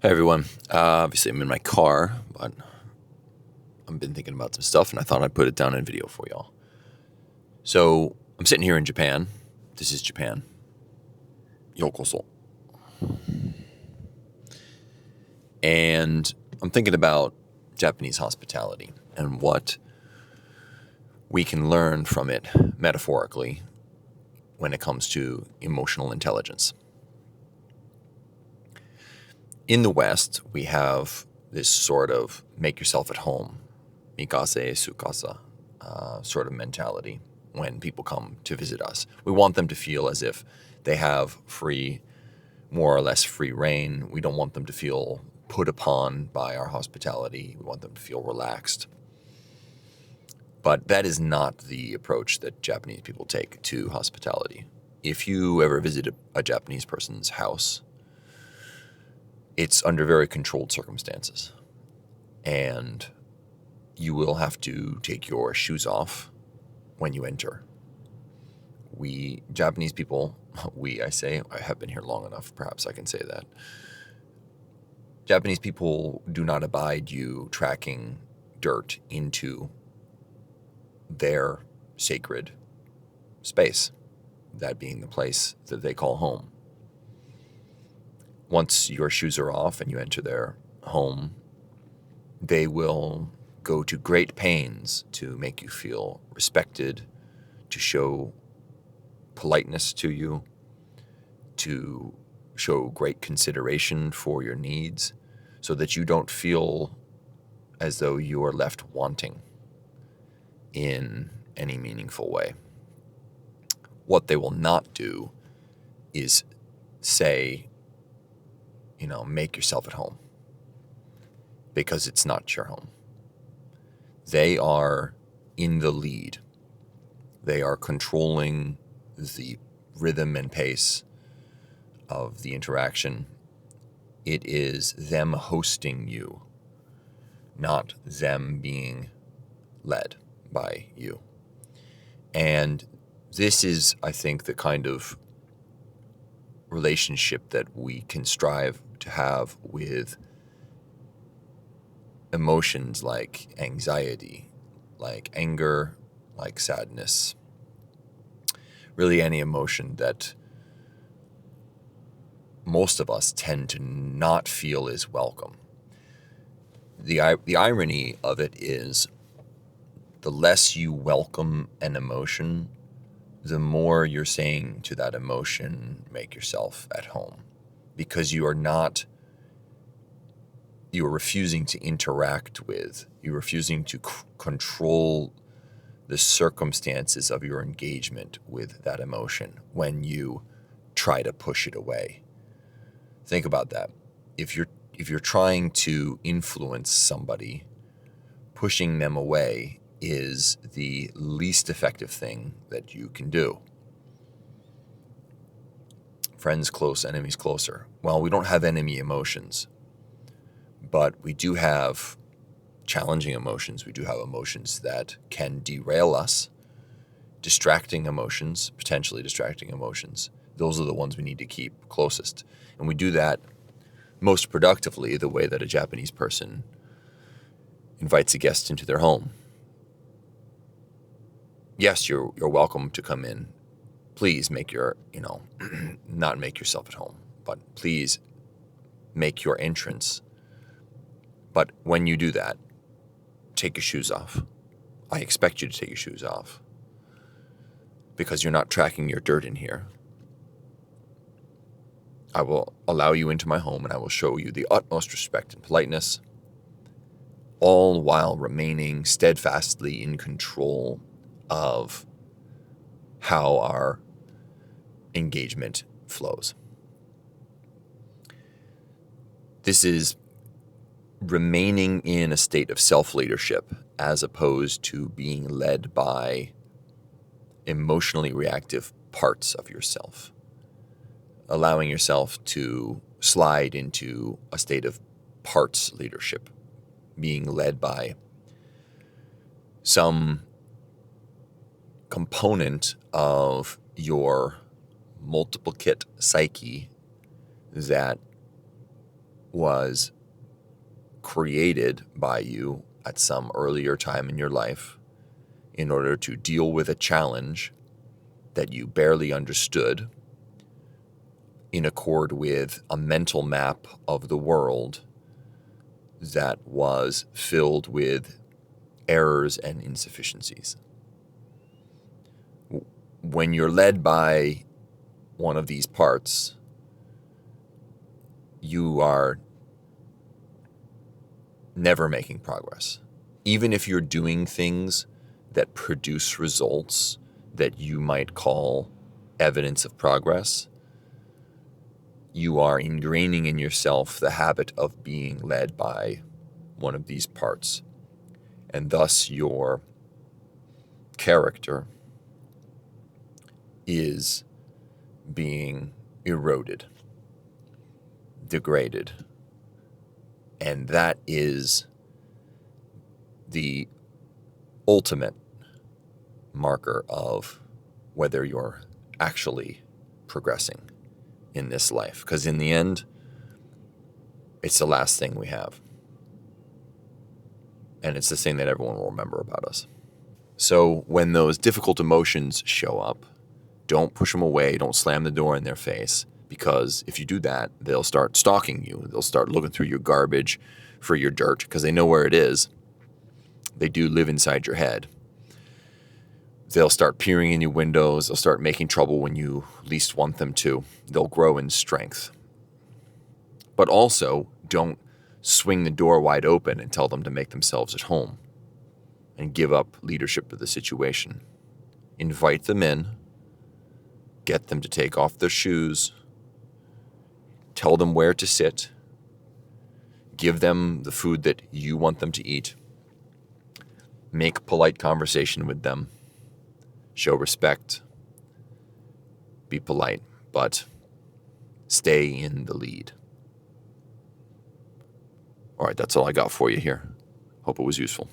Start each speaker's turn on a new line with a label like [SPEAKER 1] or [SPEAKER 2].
[SPEAKER 1] Hey everyone. Obviously, I'm in my car, but I've been thinking about some stuff and I thought I'd put it down in video for y'all. So, I'm sitting here in Japan. This is Japan. Yokoso. And I'm thinking about Japanese hospitality and what we can learn from it metaphorically when it comes to emotional intelligence. In the West, we have this sort of make yourself at home, mikase sukasa, sort of mentality when people come to visit us. We want them to feel as if they have more or less free reign. We don't want them to feel put upon by our hospitality. We want them to feel relaxed. But that is not the approach that Japanese people take to hospitality. If you ever visit a Japanese person's house, it's under very controlled circumstances. And you will have to take your shoes off when you enter. We, Japanese people, I have been here long enough, perhaps I can say that. Japanese people do not abide you tracking dirt into their sacred space, that being the place that they call home. Once your shoes are off and you enter their home, they will go to great pains to make you feel respected, to show politeness to you, to show great consideration for your needs, so that you don't feel as though you are left wanting in any meaningful way. What they will not do is say, make yourself at home, because it's not your home. They are in the lead. They are controlling the rhythm and pace of the interaction. It is them hosting you, not them being led by you. And this is, I think, the kind of relationship that we can strive to have with emotions like anxiety, like anger, like sadness. Really any emotion that most of us tend to not feel is welcome. The irony of it is, the less you welcome an emotion, the more you're saying to that emotion, make yourself at home. Because you are refusing to interact with, you're refusing to control the circumstances of your engagement with that emotion when you try to push it away. Think about that. If you're trying to influence somebody, pushing them away is the least effective thing that you can do. Friends close, enemies closer. Well, we don't have enemy emotions, but we do have challenging emotions. We do have emotions that can derail us, distracting emotions, potentially distracting emotions. Those are the ones we need to keep closest. And we do that most productively the way that a Japanese person invites a guest into their home. Yes, you're welcome to come in. Please make not make yourself at home, but please make your entrance. But when you do that, take your shoes off. I expect you to take your shoes off, because you're not tracking your dirt in here. I will allow you into my home and I will show you the utmost respect and politeness, all while remaining steadfastly in control of how our engagement flows. This is remaining in a state of self-leadership as opposed to being led by emotionally reactive parts of yourself. Allowing yourself to slide into a state of parts leadership, being led by some component of your multiplicate psyche that was created by you at some earlier time in your life in order to deal with a challenge that you barely understood, in accord with a mental map of the world that was filled with errors and insufficiencies. When you're led by one of these parts, you are never making progress. Even if you're doing things that produce results that you might call evidence of progress, you are ingraining in yourself the habit of being led by one of these parts. And thus your character is being eroded, degraded. And that is the ultimate marker of whether you're actually progressing in this life. Because in the end, it's the last thing we have. And it's the thing that everyone will remember about us. So when those difficult emotions show up, don't push them away. Don't slam the door in their face. Because if you do that, they'll start stalking you. They'll start looking through your garbage for your dirt because they know where it is. They do live inside your head. They'll start peering in your windows. They'll start making trouble when you least want them to. They'll grow in strength. But also, don't swing the door wide open and tell them to make themselves at home and give up leadership of the situation. Invite them in. Get them to take off their shoes. Tell them where to sit. Give them the food that you want them to eat. Make polite conversation with them. Show respect. Be polite, but stay in the lead. All right, that's all I got for you here. Hope it was useful.